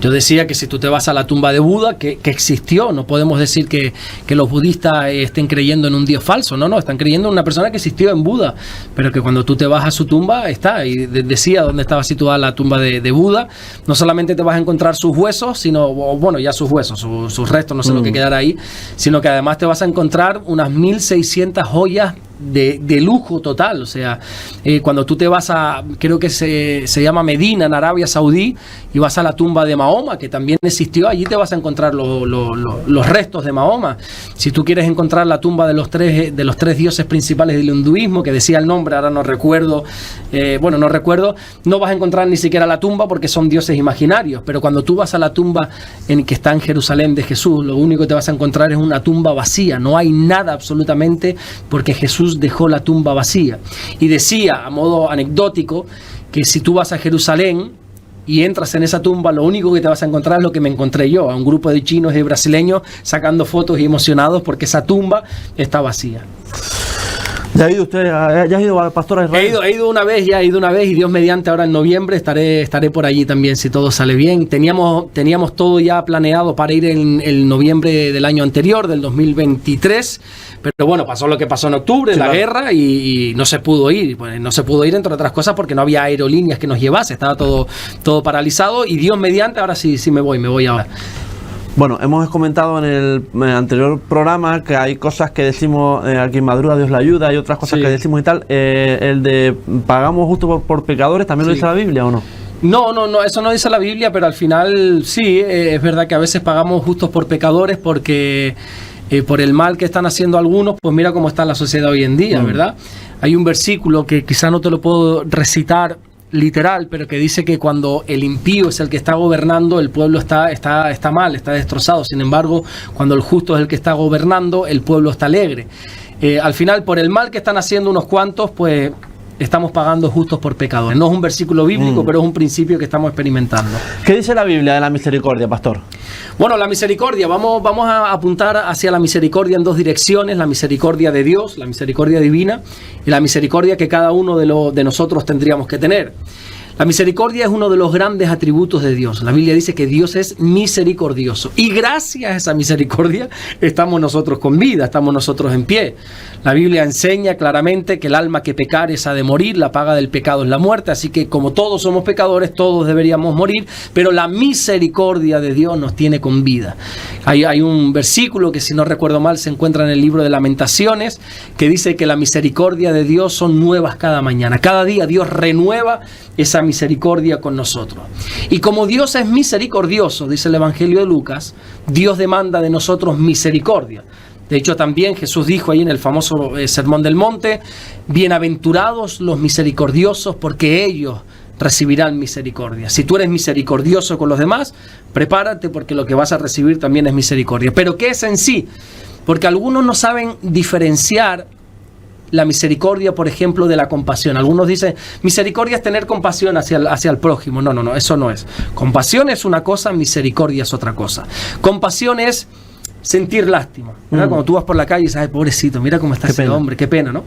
Yo decía que si tú te vas a la tumba de Buda, que existió, no podemos decir que los budistas estén creyendo en un dios falso, no, están creyendo en una persona que existió en Buda, pero que cuando tú te vas a su tumba está, y decía dónde estaba situada la tumba de Buda, no solamente te vas a encontrar sus huesos, sino, bueno, ya sus huesos, sus restos, no sé lo que quedará ahí, sino que además te vas a encontrar unas 1.600 joyas de lujo total. O sea, cuando tú te vas a, creo que se llama Medina, en Arabia Saudí, y vas a la tumba de Mahoma, que también existió, allí te vas a encontrar los restos de Mahoma. Si tú quieres encontrar la tumba de los tres dioses principales del hinduismo, que decía el nombre, ahora no recuerdo, no vas a encontrar ni siquiera la tumba porque son dioses imaginarios, pero cuando tú vas a la tumba que está en Jerusalén de Jesús, lo único que te vas a encontrar es una tumba vacía, no hay nada absolutamente, porque Jesús dejó la tumba vacía. Y decía, a modo anecdótico, que si tú vas a Jerusalén y entras en esa tumba, lo único que te vas a encontrar es lo que me encontré yo, a un grupo de chinos y brasileños sacando fotos y emocionados porque esa tumba está vacía. ¿Ya ha ido usted? ¿Ya ha ido al pastor a Israel? He ido una vez y Dios mediante ahora en noviembre estaré por allí también si todo sale bien. Teníamos todo ya planeado para ir en el noviembre del año anterior, del 2023, pero bueno, pasó lo que pasó en octubre, sí, la guerra, y no se pudo ir. Pues no se pudo ir, entre otras cosas, porque no había aerolíneas que nos llevase, estaba todo paralizado, y Dios mediante ahora sí me voy ahora. Bueno, hemos comentado en el anterior programa que hay cosas que decimos, a quien madruga Dios le ayuda, hay otras cosas que decimos y tal. El de pagamos justo por pecadores, ¿también lo dice la Biblia o no? No, eso no dice la Biblia, pero al final sí, es verdad que a veces pagamos justos por pecadores porque por el mal que están haciendo algunos, pues mira cómo está la sociedad hoy en día, ¿verdad? Hay un versículo que quizá no te lo puedo recitar literal, pero que dice que cuando el impío es el que está gobernando, el pueblo está mal, está destrozado. Sin embargo, cuando el justo es el que está gobernando, el pueblo está alegre. Al final, por el mal que están haciendo unos cuantos, pues estamos pagando justos por pecadores. No es un versículo bíblico, pero es un principio que estamos experimentando. ¿Qué dice la Biblia de la misericordia, pastor? Bueno, la misericordia, vamos a apuntar hacia la misericordia en dos direcciones: la misericordia de Dios, la misericordia divina, y la misericordia que cada uno de nosotros tendríamos que tener. La misericordia es uno de los grandes atributos de Dios. La Biblia dice que Dios es misericordioso, y gracias a esa misericordia estamos nosotros con vida, estamos nosotros en pie. La Biblia enseña claramente que el alma que pecare ha de morir, la paga del pecado es la muerte, así que como todos somos pecadores, todos deberíamos morir, pero la misericordia de Dios nos tiene con vida. Hay un versículo que, si no recuerdo mal, se encuentra en el libro de Lamentaciones, que dice que la misericordia de Dios son nuevas cada mañana. Cada día Dios renueva esa misericordia con nosotros. Y como Dios es misericordioso, dice el Evangelio de Lucas, Dios demanda de nosotros misericordia. De hecho, también Jesús dijo ahí en el famoso Sermón del Monte: bienaventurados los misericordiosos, porque ellos recibirán misericordia. Si tú eres misericordioso con los demás, prepárate, porque lo que vas a recibir también es misericordia. ¿Pero qué es en sí? Porque algunos no saben diferenciar la misericordia, por ejemplo, de la compasión. Algunos dicen, misericordia es tener compasión hacia el prójimo. No, eso no es. Compasión es una cosa, misericordia es otra cosa. Compasión es sentir lástima, ¿verdad? Cuando tú vas por la calle y dices, ay, pobrecito, mira cómo está ese hombre, qué pena, ¿no?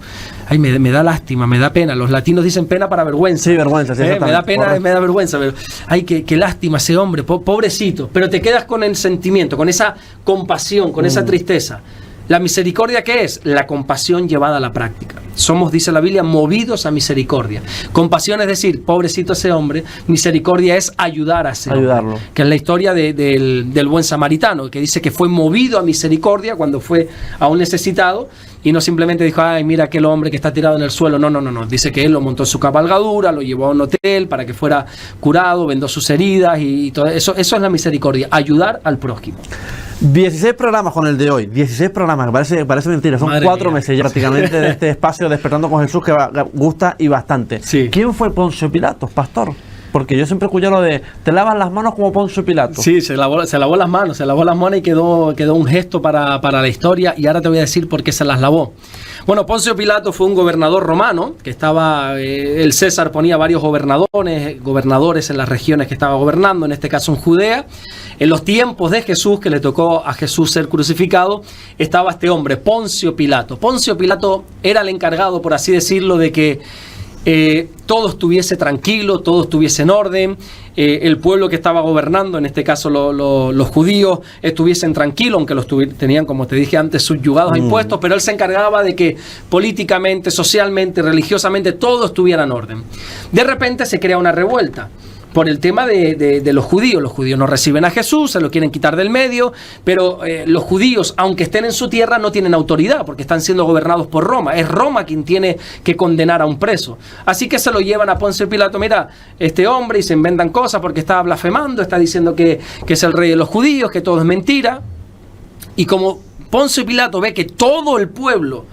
Ay, me da lástima, me da pena. Los latinos dicen pena para vergüenza. Sí, vergüenza, sí, me da pena, me da vergüenza. Pero, ay, qué lástima ese hombre, pobrecito. Pero te quedas con el sentimiento, con esa compasión, con esa tristeza. ¿La misericordia qué es? La compasión llevada a la práctica. Somos, dice la Biblia, movidos a misericordia. Compasión es decir, pobrecito ese hombre. Misericordia es ayudar a ese hombre, que es la historia del buen samaritano, que dice que fue movido a misericordia cuando fue a un necesitado, y no simplemente dijo, ay, mira aquel hombre que está tirado en el suelo. No. Dice que él lo montó en su cabalgadura, lo llevó a un hotel para que fuera curado, vendó sus heridas y todo eso. Eso es la misericordia, ayudar al prójimo. 16 programas con el de hoy, 16 programas, que parece mentira, son 4 meses ya prácticamente de este espacio Despertando con Jesús, que gusta y bastante. Sí. ¿Quién fue Poncio Pilatos, pastor? Porque yo siempre escuché lo de, te lavas las manos como Poncio Pilato. Sí, se lavó las manos y quedó un gesto para la historia, y ahora te voy a decir por qué se las lavó. Bueno, Poncio Pilato fue un gobernador romano, que estaba, el César ponía varios gobernadores en las regiones que estaba gobernando, en este caso en Judea. En los tiempos de Jesús, que le tocó a Jesús ser crucificado, estaba este hombre, Poncio Pilato. Poncio Pilato era el encargado, por así decirlo, de que todo estuviese tranquilo, todo estuviese en orden, el pueblo que estaba gobernando, en este caso los judíos, estuviesen tranquilos, aunque los tenían, como te dije antes, subyugados a impuestos, pero él se encargaba de que políticamente, socialmente, religiosamente, todo estuviera en orden. De repente se crea una revuelta por el tema de los judíos. Los judíos no reciben a Jesús, se lo quieren quitar del medio, pero los judíos, aunque estén en su tierra, no tienen autoridad, porque están siendo gobernados por Roma. Es Roma quien tiene que condenar a un preso. Así que se lo llevan a Poncio Pilato. Mira, este hombre, y se inventan cosas porque está blasfemando, está diciendo que es el rey de los judíos, que todo es mentira. Y como Poncio Pilato ve que todo el pueblo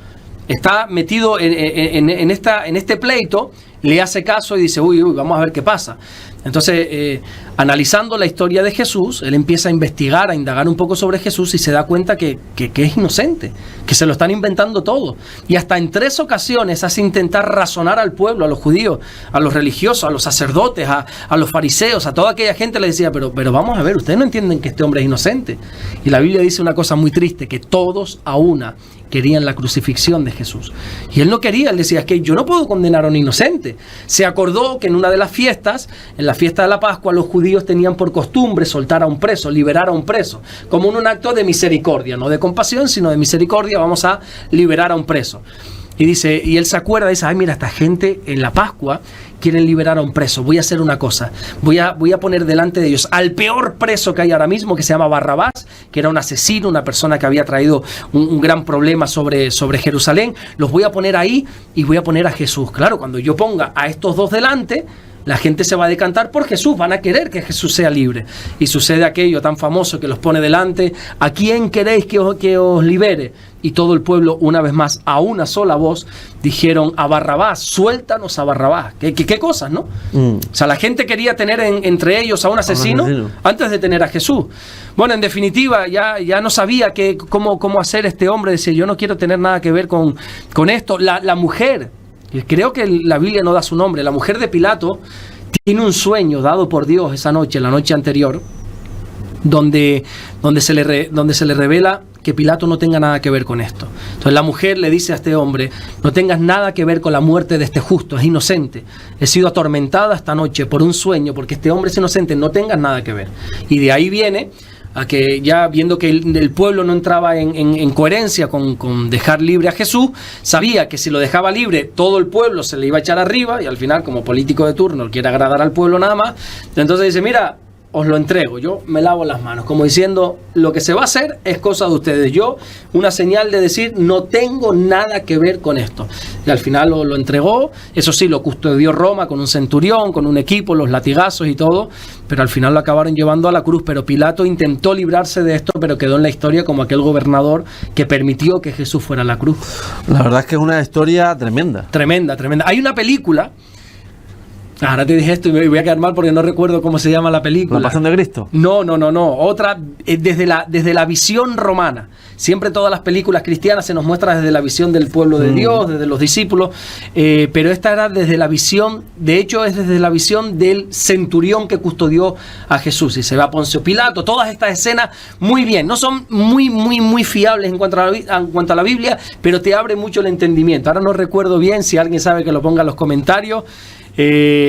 está metido en este pleito, le hace caso y dice, uy, vamos a ver qué pasa. Entonces, analizando la historia de Jesús, él empieza a investigar, a indagar un poco sobre Jesús, y se da cuenta que es inocente, que se lo están inventando todo. Y hasta en 3 ocasiones hace intentar razonar al pueblo, a los judíos, a los religiosos, a los sacerdotes, a los fariseos, a toda aquella gente. Le decía, pero vamos a ver, ustedes no entienden que este hombre es inocente. Y la Biblia dice una cosa muy triste, que todos a una querían la crucifixión de Jesús. Y él no quería, él decía, es que yo no puedo condenar a un inocente. Se acordó que en una de las fiestas, en la fiesta de la Pascua, los judíos tenían por costumbre soltar a un preso, liberar a un preso, como un acto de misericordia, no de compasión, sino de misericordia. Vamos a liberar a un preso. Y dice, y él se acuerda, dice, ay, mira, esta gente en la Pascua quieren liberar a un preso. Voy a hacer una cosa, voy a poner delante de ellos al peor preso que hay ahora mismo, que se llama Barrabás, que era un asesino, una persona que había traído un gran problema sobre Jerusalén. Los voy a poner ahí, y voy a poner a Jesús. Claro, cuando yo ponga a estos dos delante, la gente se va a decantar por Jesús, van a querer que Jesús sea libre. Y sucede aquello tan famoso que los pone delante, ¿a quién queréis que os libere? Y todo el pueblo, una vez más, a una sola voz, dijeron, a Barrabás, suéltanos a Barrabás. ¿Qué cosas, no? O sea, la gente quería tener entre ellos a un asesino antes de tener a Jesús. Bueno, en definitiva, ya no sabía cómo hacer este hombre. Decía, yo no quiero tener nada que ver con esto. La mujer, creo que la Biblia no da su nombre, la mujer de Pilato tiene un sueño dado por Dios esa noche, la noche anterior, donde se le revela que Pilato no tenga nada que ver con esto. Entonces la mujer le dice a este hombre, no tengas nada que ver con la muerte de este justo, es inocente. He sido atormentada esta noche por un sueño, porque este hombre es inocente, no tengas nada que ver. Y de ahí viene a que, ya viendo que el pueblo no entraba en coherencia con dejar libre a Jesús, sabía que si lo dejaba libre, todo el pueblo se le iba a echar arriba, y al final, como político de turno, quiere agradar al pueblo nada más. Entonces dice, mira, os lo entrego, yo me lavo las manos, como diciendo, lo que se va a hacer es cosa de ustedes. Yo, una señal de decir, no tengo nada que ver con esto. Y al final lo entregó. Eso sí, lo custodió Roma con un centurión, con un equipo, los latigazos y todo, pero al final lo acabaron llevando a la cruz. Pero Pilato intentó librarse de esto, pero quedó en la historia como aquel gobernador que permitió que Jesús fuera a la cruz. La verdad es que es una historia tremenda. Tremenda. Hay una película. Ahora te dije esto y me voy a quedar mal porque no recuerdo cómo se llama la película. ¿La Pasión de Cristo? No. Otra, desde la visión romana. Siempre todas las películas cristianas se nos muestran desde la visión del pueblo de Dios, desde los discípulos. Pero esta era desde la visión, de hecho es desde la visión del centurión que custodió a Jesús. Y se va a Poncio Pilato. Todas estas escenas, muy bien. No son muy fiables en cuanto a la Biblia, pero te abre mucho el entendimiento. Ahora no recuerdo bien, si alguien sabe que lo ponga en los comentarios.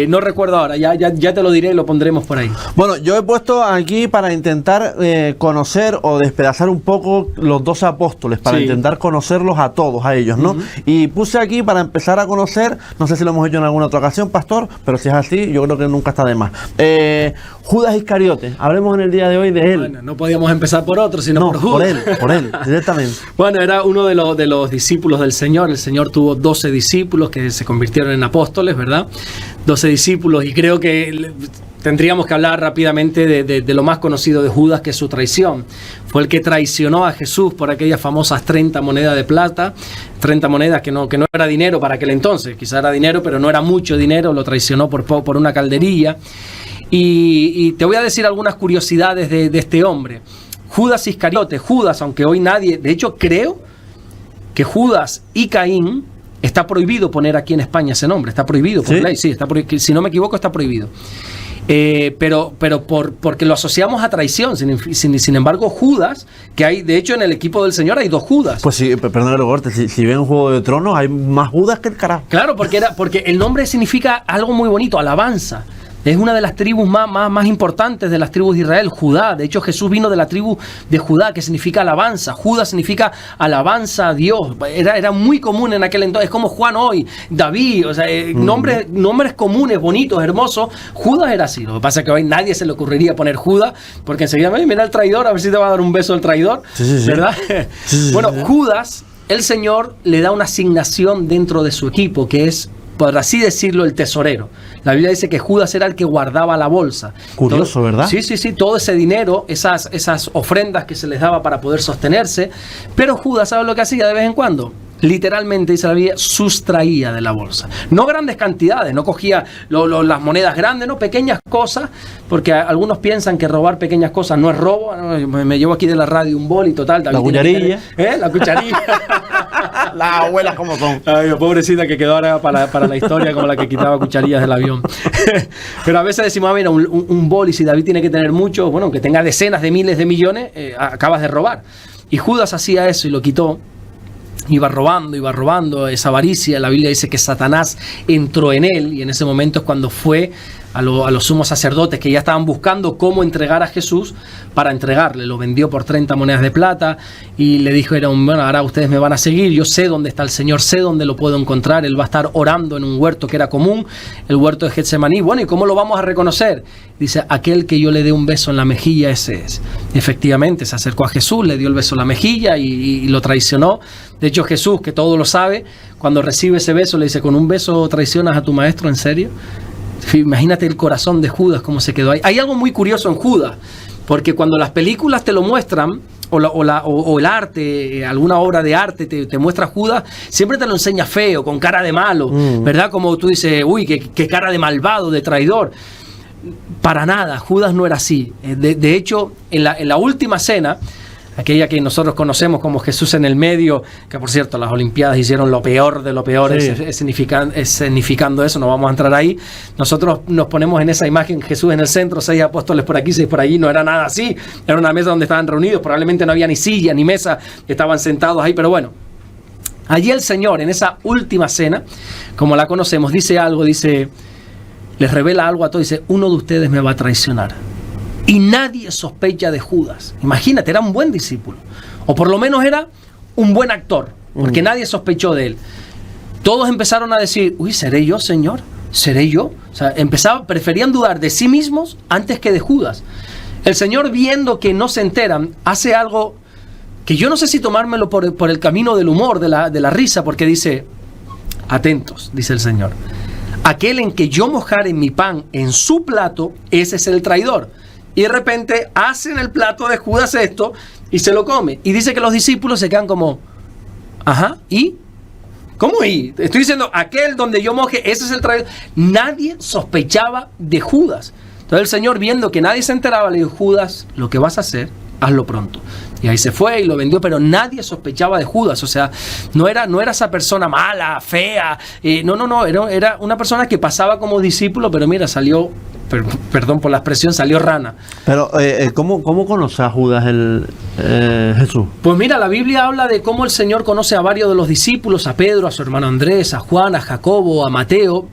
No recuerdo ahora, ya te lo diré y lo pondremos por ahí. Bueno, yo he puesto aquí para intentar conocer o despedazar un poco los 12 apóstoles, para intentar conocerlos a todos, a ellos, ¿no? Y puse aquí para empezar a conocer, no sé si lo hemos hecho en alguna otra ocasión, pastor, pero si es así, yo creo que nunca está de más. Judas Iscariote, hablemos en el día de hoy de él. Bueno, no podíamos empezar por otro, sino por Judas. Por él, directamente. Bueno, era uno de los discípulos del Señor. El Señor tuvo 12 discípulos que se convirtieron en apóstoles, ¿verdad? 12 discípulos, y creo que tendríamos que hablar rápidamente de lo más conocido de Judas, que es su traición. fue el que traicionó a Jesús por aquellas famosas 30 monedas de plata, 30 monedas que no era dinero para aquel entonces, quizá era dinero, pero no era mucho dinero, lo traicionó por una calderilla. Y te voy a decir algunas curiosidades de este hombre. Judas Iscariote, Judas, aunque hoy nadie, de hecho creo que Judas y Caín, está prohibido poner aquí en España ese nombre, está prohibido por ley, sí, si no me equivoco está prohibido. Pero porque lo asociamos a traición. Sin embargo, Judas, que hay, de hecho en el equipo del Señor hay 2 Judas. Pues sí, perdón que lo corte, si ven Juego de Tronos hay más Judas que el carajo. Claro, porque el nombre significa algo muy bonito, alabanza. Es una de las tribus más importantes de las tribus de Israel, Judá. De hecho, Jesús vino de la tribu de Judá, que significa alabanza. Judas significa alabanza a Dios. Era muy común en aquel entonces. Es como Juan hoy, David, o sea, nombres comunes, bonitos, hermosos. Judas era así. Lo que pasa es que hoy nadie se le ocurriría poner Judas, porque enseguida, mira el traidor, a ver si te va a dar un beso el traidor. Sí. ¿Verdad? Sí, bueno, sí. Judas, el Señor le da una asignación dentro de su equipo, que es, por así decirlo, el tesorero. La Biblia dice que Judas era el que guardaba la bolsa. Curioso, ¿verdad? Sí. Todo ese dinero, esas ofrendas que se les daba para poder sostenerse. Pero Judas, ¿sabes lo que hacía de vez en cuando? Literalmente, dice la Biblia, sustraía de la bolsa. No grandes cantidades, no cogía las monedas grandes, no, pequeñas cosas, porque algunos piensan que robar pequeñas cosas no es robo. Me llevo aquí de la radio un bol y total. La cucharilla. La cucharilla. Las abuelas como son. Ay, pobrecita, que quedó ahora para la historia como la que quitaba cucharillas del avión. Pero a veces decimos, mira, un bol, y si David tiene que tener mucho, bueno, aunque tenga decenas de miles de millones, acabas de robar. Y Judas hacía eso y lo quitó. Iba robando, esa avaricia. La Biblia dice que Satanás entró en él, y en ese momento es cuando fue a los sumos sacerdotes, que ya estaban buscando cómo entregar a Jesús para entregarle. Lo vendió por 30 monedas de plata y le dijo, bueno, ahora ustedes me van a seguir, yo sé dónde está el Señor, sé dónde lo puedo encontrar, Él va a estar orando en un huerto que era común, el huerto de Getsemaní. Bueno, ¿y cómo lo vamos a reconocer? Dice, aquel que yo le dé un beso en la mejilla, ese es. Efectivamente, se acercó a Jesús, le dio el beso en la mejilla y lo traicionó. De hecho, Jesús, que todo lo sabe, cuando recibe ese beso le dice, ¿con un beso traicionas a tu maestro? ¿En serio? Imagínate el corazón de Judas, cómo se quedó ahí. Hay algo muy curioso en Judas, porque cuando las películas te lo muestran, o el arte, alguna obra de arte te muestra a Judas, siempre te lo enseña feo, con cara de malo, ¿verdad? Como tú dices, uy, qué cara de malvado, de traidor. Para nada, Judas no era así. De hecho, en la última cena, aquella que nosotros conocemos como Jesús en el medio, que por cierto las Olimpiadas hicieron lo peor de lo peor, sí. Escenificando eso, no vamos a entrar ahí. Nosotros nos ponemos en esa imagen, Jesús en el centro, 6 apóstoles por aquí, 6 por allí. No era nada así, era una mesa donde estaban reunidos, probablemente no había ni silla ni mesa, estaban sentados ahí, pero bueno. Allí el Señor, en esa última cena, como la conocemos, dice algo, les revela algo a todos, dice, uno de ustedes me va a traicionar. Y nadie sospecha de Judas. Imagínate, era un buen discípulo. O por lo menos era un buen actor, porque nadie sospechó de él. Todos empezaron a decir, uy, ¿seré yo, Señor? ¿Seré yo? O sea, preferían dudar de sí mismos antes que de Judas. El Señor, viendo que no se enteran, hace algo que yo no sé si tomármelo por el camino del humor, de la risa, porque dice, atentos, dice el Señor. Aquel en que yo mojare mi pan en su plato, ese es el traidor. Y de repente hacen el plato de Judas esto y se lo come. Y dice que los discípulos se quedan como, ajá, ¿y? ¿Cómo y? Estoy diciendo, aquel donde yo moje, ese es el traidor. Nadie sospechaba de Judas. Entonces el Señor, viendo que nadie se enteraba, le dijo, Judas, lo que vas a hacer, hazlo pronto. Y ahí se fue y lo vendió, pero nadie sospechaba de Judas. O sea, no era esa persona mala, fea. No, era una persona que pasaba como discípulo, pero mira, salió, perdón por la expresión, salió rana. Pero, ¿cómo conoce a Judas Jesús? Pues mira, la Biblia habla de cómo el Señor conoce a varios de los discípulos, a Pedro, a su hermano Andrés, a Juan, a Jacobo, a Mateo,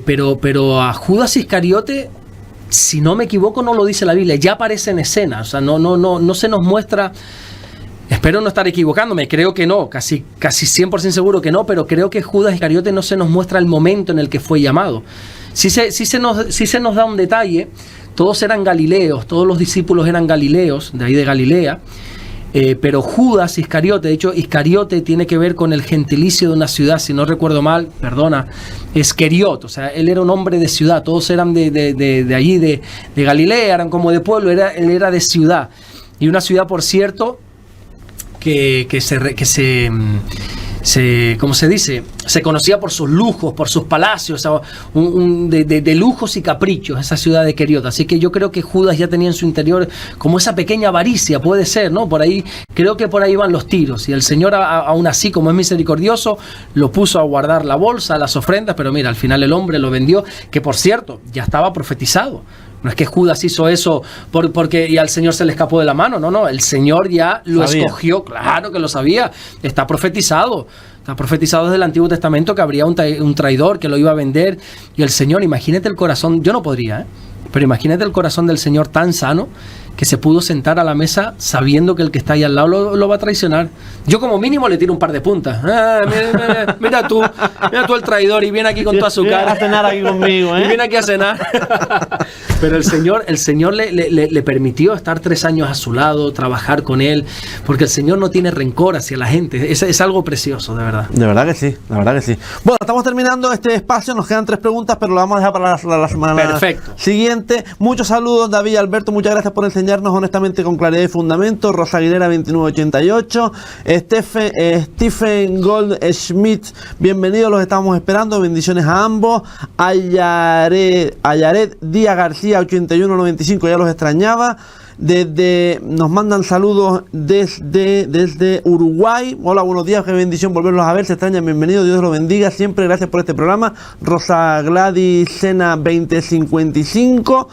pero a Judas Iscariote, si no me equivoco, no lo dice la Biblia, ya aparece en escena, o sea, no se nos muestra. Espero no estar equivocándome, creo que no, casi 100% seguro que no, pero creo que Judas Iscariote no se nos muestra el momento en el que fue llamado. Sí se nos da un detalle, todos eran galileos, todos los discípulos eran galileos, de ahí de Galilea, pero Judas Iscariote, de hecho Iscariote tiene que ver con el gentilicio de una ciudad, si no recuerdo mal, perdona, es Queriot, o sea, él era un hombre de ciudad, todos eran de allí, de Galilea, eran como de pueblo, él era de ciudad. Y una ciudad, por cierto, que ¿cómo se dice? Se conocía por sus lujos, por sus palacios, de lujos y caprichos, esa ciudad de Queriot. Así que yo creo que Judas ya tenía en su interior como esa pequeña avaricia, puede ser, ¿no? Por ahí, creo que por ahí van los tiros. Y el Señor, aún así, como es misericordioso, lo puso a guardar la bolsa, las ofrendas, pero mira, al final el hombre lo vendió, que por cierto, ya estaba profetizado. No es que Judas hizo eso porque ya al Señor se le escapó de la mano. No, el Señor ya lo escogió, claro que lo sabía. Está profetizado desde el Antiguo Testamento que habría un traidor que lo iba a vender. Y el Señor, imagínate el corazón, yo no podría, pero imagínate el corazón del Señor tan sano que se pudo sentar a la mesa sabiendo que el que está ahí al lado lo va a traicionar. Yo como mínimo le tiro un par de puntas. Mira tú el traidor y viene aquí con tu azúcar. Viene a cenar aquí conmigo, Y viene aquí a cenar. Pero el Señor le permitió estar 3 años a su lado, trabajar con él, porque el Señor no tiene rencor hacia la gente. Es algo precioso, de verdad. De verdad que sí, la verdad que sí. Bueno, estamos terminando este espacio, nos quedan 3 preguntas, pero lo vamos a dejar para la semana siguiente. Muchos saludos, David y Alberto, muchas gracias por enseñarnos honestamente con claridad y fundamento. Rosa Aguilera 2988, Stephen Goldschmidt, bienvenidos, los estamos esperando, bendiciones a ambos. Ayaret Díaz García 8195, ya los extrañaba. Nos mandan saludos desde Uruguay. Hola, buenos días, qué bendición volverlos a ver, se extrañan, bienvenidos, Dios los bendiga siempre, gracias por este programa. Rosa Gladys Sena 2055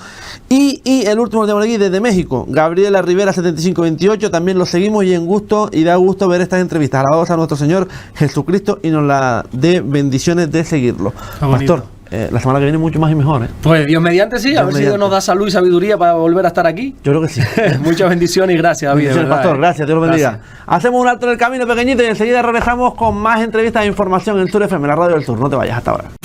y el último que tengo aquí desde México, Gabriela Rivera 7528, también los seguimos y da gusto ver estas entrevistas. Alabados a nuestro Señor Jesucristo y nos la dé bendiciones de seguirlo. Pastor, la semana que viene mucho más y mejor, Pues Dios mediante, sí, a ver si Dios nos da salud y sabiduría para volver a estar aquí. Yo creo que sí. Muchas bendiciones y gracias, David. Pastor, gracias, Dios lo bendiga. Gracias. Hacemos un alto en el camino pequeñito y enseguida regresamos con más entrevistas e información en Sur FM, la radio del Sur. No te vayas, hasta ahora.